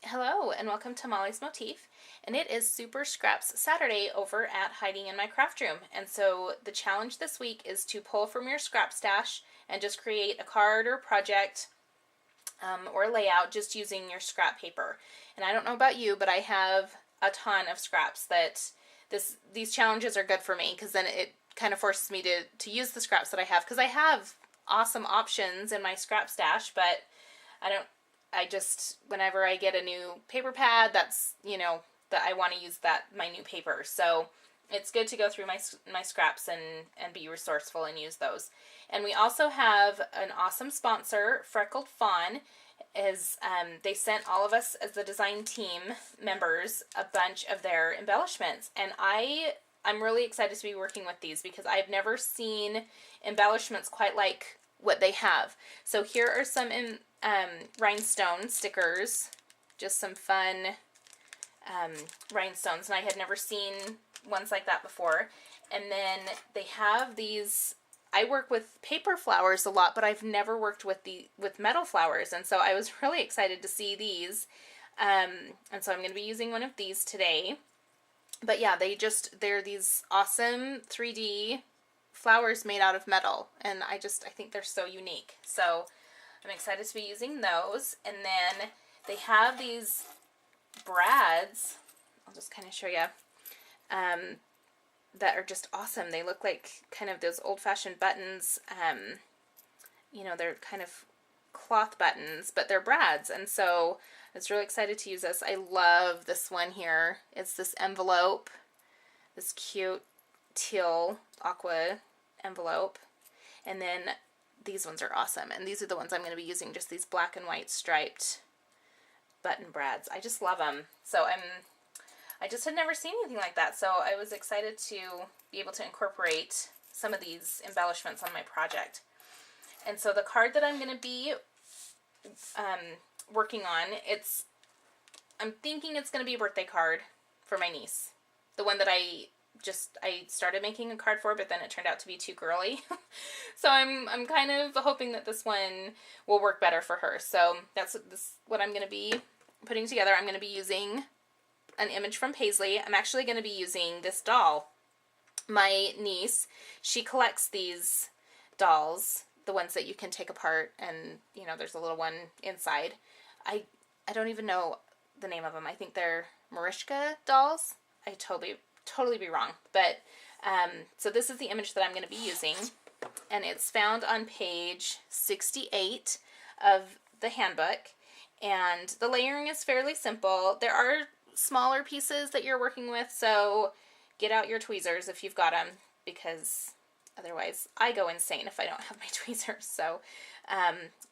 Hello and welcome to Mollie's Motif, and it is Super Scraps Saturday over at Hiding in My Craft Room. And so the challenge this week is to pull from your scrap stash and just create a card or project or layout just using your scrap paper. And I don't know about you, but I have a ton of scraps that these challenges are good for me, because then it kind of forces me to use the scraps that I have, because I have awesome options in my scrap stash, but I just, whenever I get a new paper pad, that's, that I want to use my new paper. So it's good to go through my scraps and be resourceful and use those. And we also have an awesome sponsor, Freckled Fawn. They sent all of us as the design team members a bunch of their embellishments. And I'm really excited to be working with these, because I've never seen embellishments quite like what they have. So here are some rhinestone stickers, just some fun rhinestones, and I had never seen ones like that before. And then they have these, I work with paper flowers a lot, but I've never worked with metal flowers, and so I was really excited to see these. And so I'm going to be using one of these today. But yeah, they're these awesome 3D flowers made out of metal, and I think they're so unique. So I'm excited to be using those. And then they have these brads, I'll just kind of show you, that are just awesome. They look like kind of those old-fashioned buttons. They're kind of cloth buttons, but they're brads, and so I was really excited to use this. I love this one here. It's this envelope, this cute teal aqua envelope, and then these ones are awesome, and these are the ones I'm going to be using, just these black and white striped button brads. I just love them. So I just had never seen anything like that, so I was excited to be able to incorporate some of these embellishments on my project. And so the card that I'm going to be working on, I'm thinking it's going to be a birthday card for my niece. The one that I started making a card for, but then it turned out to be too girly. So I'm kind of hoping that this one will work better for her. So that's what I'm going to be putting together. I'm going to be using an image from Paisley. I'm actually going to be using this doll. My niece, she collects these dolls, the ones that you can take apart, and there's a little one inside. I don't even know the name of them. I think they're Marishka dolls. I totally be wrong, but so this is the image that I'm going to be using, and it's found on page 68 of the handbook, and the layering is fairly simple. There are smaller pieces that you're working with, so get out your tweezers if you've got them, because otherwise I go insane if I don't have my tweezers. So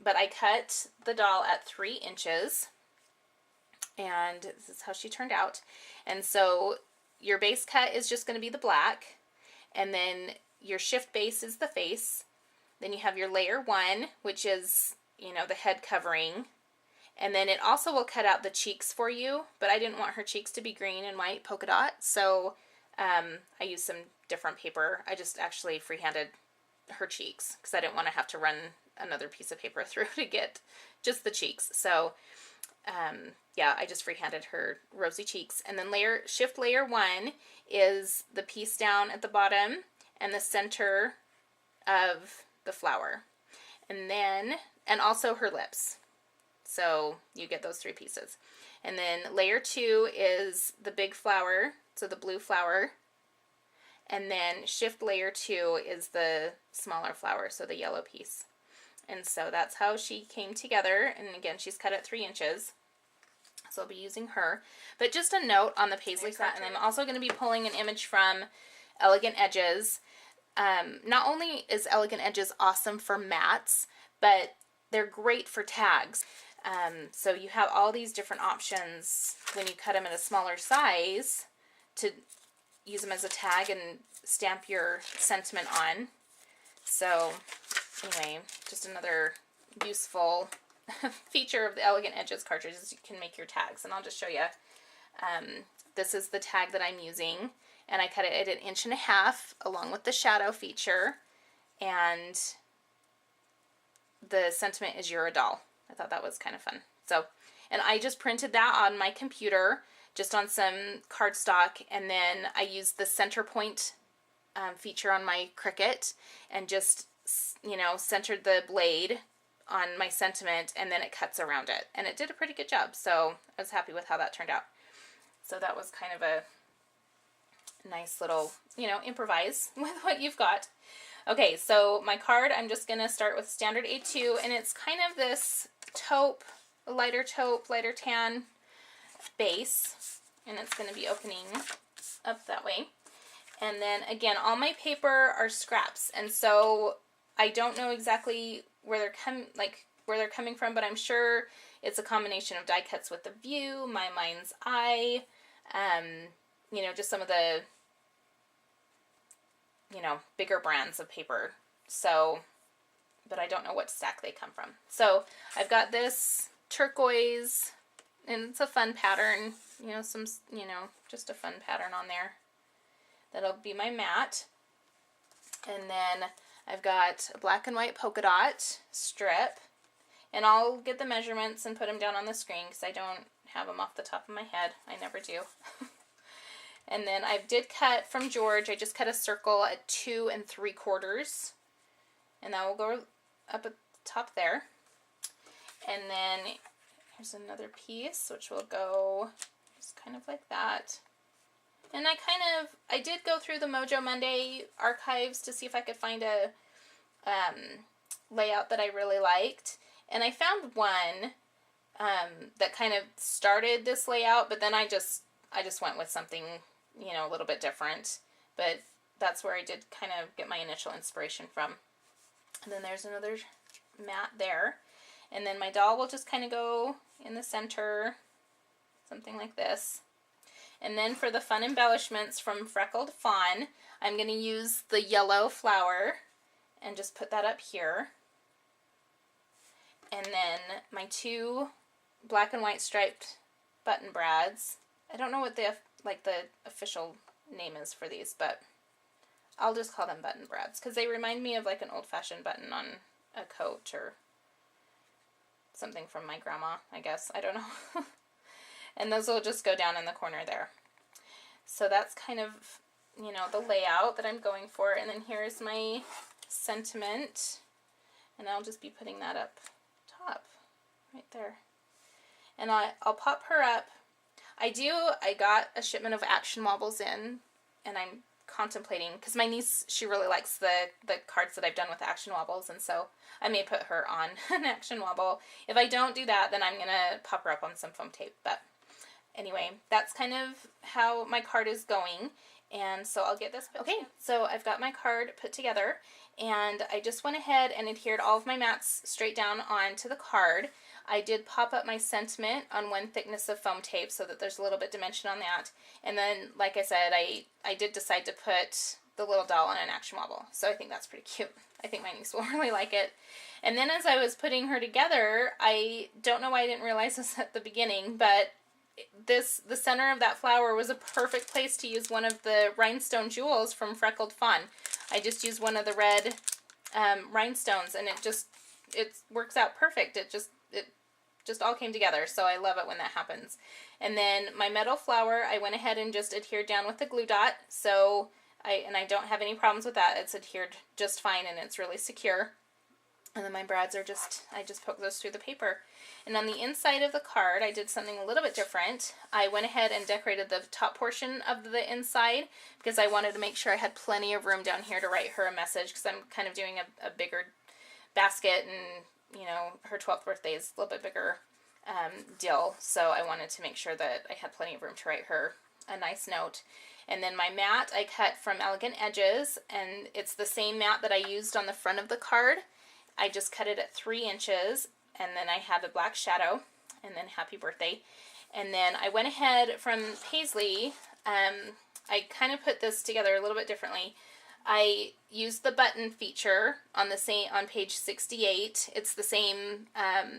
but I cut the doll at 3 inches, and this is how she turned out. And so your base cut is just going to be the black, and then your shift base is the face. Then you have your layer 1, which is, the head covering. And then it also will cut out the cheeks for you, but I didn't want her cheeks to be green and white polka dot, so I used some different paper. I just actually freehanded her cheeks, because I didn't want to have to run another piece of paper through to get just the cheeks. So yeah, I just freehanded her rosy cheeks. And then shift layer 1 is the piece down at the bottom and the center of the flower. And also her lips. So you get those 3 pieces. And then layer 2 is the big flower, so the blue flower. And then shift layer 2 is the smaller flower, so the yellow piece. And so that's how she came together. And again, she's cut at 3 inches. So I'll be using her. But just a note on the Paisley set, and I'm also going to be pulling an image from Elegant Edges. Not only is Elegant Edges awesome for mats, but they're great for tags. So you have all these different options when you cut them in a smaller size to use them as a tag and stamp your sentiment on. So anyway, just another useful feature of the Elegant Edges cartridges. You can make your tags, and I'll just show you. This is the tag that I'm using, and I cut it at 1.5 inches along with the shadow feature, and the sentiment is "You're a doll." I thought that was kind of fun. So, and I just printed that on my computer, just on some cardstock, and then I used the center point feature on my Cricut and just, you know, centered the blade on my sentiment, and then it cuts around it. And it did a pretty good job, so I was happy with how that turned out. So that was kind of a nice little, you know, improvise with what you've got. Okay, so my card, I'm just going to start with standard A2, and it's kind of this taupe, lighter tan base, and it's going to be opening up that way. And then again, all my paper are scraps, and so I don't know exactly where they're coming from, but I'm sure it's a combination of die cuts with the View, my Mind's Eye, you know, just some of the, you know, bigger brands of paper. So, but I don't know what stack they come from. So I've got this turquoise, and it's a fun pattern, you know, just a fun pattern on there. That'll be my mat. And then I've got a black and white polka dot strip, and I'll get the measurements and put them down on the screen because I don't have them off the top of my head. I never do. And then I did cut from George. I just cut a circle at 2 3/4, and that will go up at the top there. And then here's another piece, which will go just kind of like that. And I did go through the Mojo Monday archives to see if I could find a layout that I really liked. And I found one that kind of started this layout, but then I just went with something, you know, a little bit different. But that's where I did kind of get my initial inspiration from. And then there's another mat there. And then my doll will just kind of go in the center, something like this. And then for the fun embellishments from Freckled Fawn, I'm going to use the yellow flower and just put that up here. And then my 2 black and white striped button brads. I don't know what the official name is for these, but I'll just call them button brads because they remind me of like an old-fashioned button on a coat or something from my grandma, I guess. I don't know. And those will just go down in the corner there. So that's kind of, you know, the layout that I'm going for. And then here's my sentiment. And I'll just be putting that up top, right there. And I'll pop her up. I got a shipment of Action Wobbles in, and I'm contemplating, because my niece, she really likes the cards that I've done with Action Wobbles, and so I may put her on an Action Wobble. If I don't do that, then I'm going to pop her up on some foam tape. But anyway, that's kind of how my card is going. And so I'll get this. Okay, so I've got my card put together, and I just went ahead and adhered all of my mats straight down onto the card. I did pop up my sentiment on 1 thickness of foam tape so that there's a little bit dimension on that. And then, like I said, I did decide to put the little doll on an Action Wobble. So I think that's pretty cute. I think my niece will really like it. And then as I was putting her together, I don't know why I didn't realize this at the beginning, but the center of that flower was a perfect place to use one of the rhinestone jewels from Freckled Fawn. I just used one of the red rhinestones, and it works out perfect. It just all came together, so I love it when that happens. And then my metal flower, I went ahead and just adhered down with the glue dot, so I don't have any problems with that. It's adhered just fine, and it's really secure. And then my brads are I just poke those through the paper. And on the inside of the card, I did something a little bit different. I went ahead and decorated the top portion of the inside because I wanted to make sure I had plenty of room down here to write her a message, because I'm kind of doing a bigger basket, and, you know, her 12th birthday is a little bit bigger deal. So I wanted to make sure that I had plenty of room to write her a nice note. And then my mat I cut from Elegant Edges, and it's the same mat that I used on the front of the card. I just cut it at 3 inches, and then I have a black shadow, and then happy birthday. And then I went ahead from Paisley, I kind of put this together a little bit differently. I used the button feature on page 68. It's the same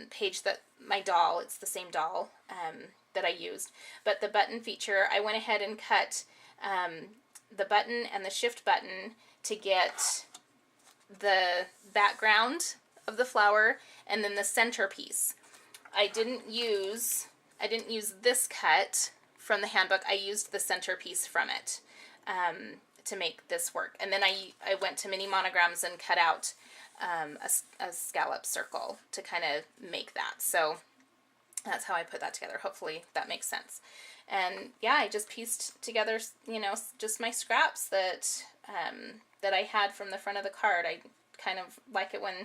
page that my doll, it's the same doll that I used. But the button feature, I went ahead and cut the button and the shift button to get the background of the flower and then the centerpiece. I didn't use this cut from the handbook. I used the centerpiece from it to make this work. And then I went to Mini Monograms and cut out a scallop circle to kind of make that. So that's how I put that together. Hopefully that makes sense. And yeah, I just pieced together, you know, just my scraps that that I had from the front of the card. I kind of like it when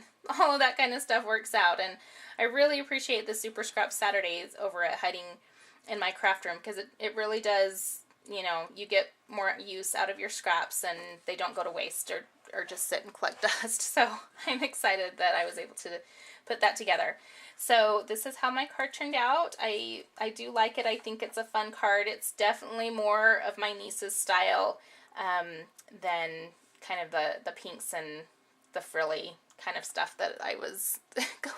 all of that kind of stuff works out. And I really appreciate the Super Scrap Saturdays over at Hiding in My Craft Room, because it really does, you know, you get more use out of your scraps and they don't go to waste or just sit and collect dust. So I'm excited that I was able to put that together. So this is how my card turned out. I do like it. I think it's a fun card. It's definitely more of my niece's style than kind of the pinks and the frilly kind of stuff that I was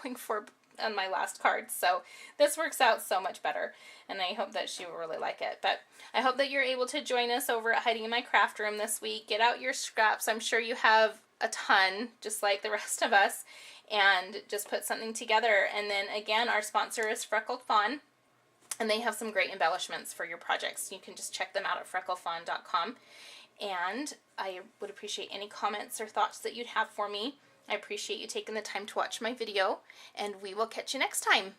going for on my last card. So this works out so much better, and I hope that she will really like it. But I hope that you're able to join us over at Hiding in My Craft Room this week. Get out your scraps. I'm sure you have a ton, just like the rest of us, and just put something together. And then again, our sponsor is Freckled Fawn, and they have some great embellishments for your projects. You can just check them out at frecklefawn.com. And I would appreciate any comments or thoughts that you'd have for me. I appreciate you taking the time to watch my video, and we will catch you next time.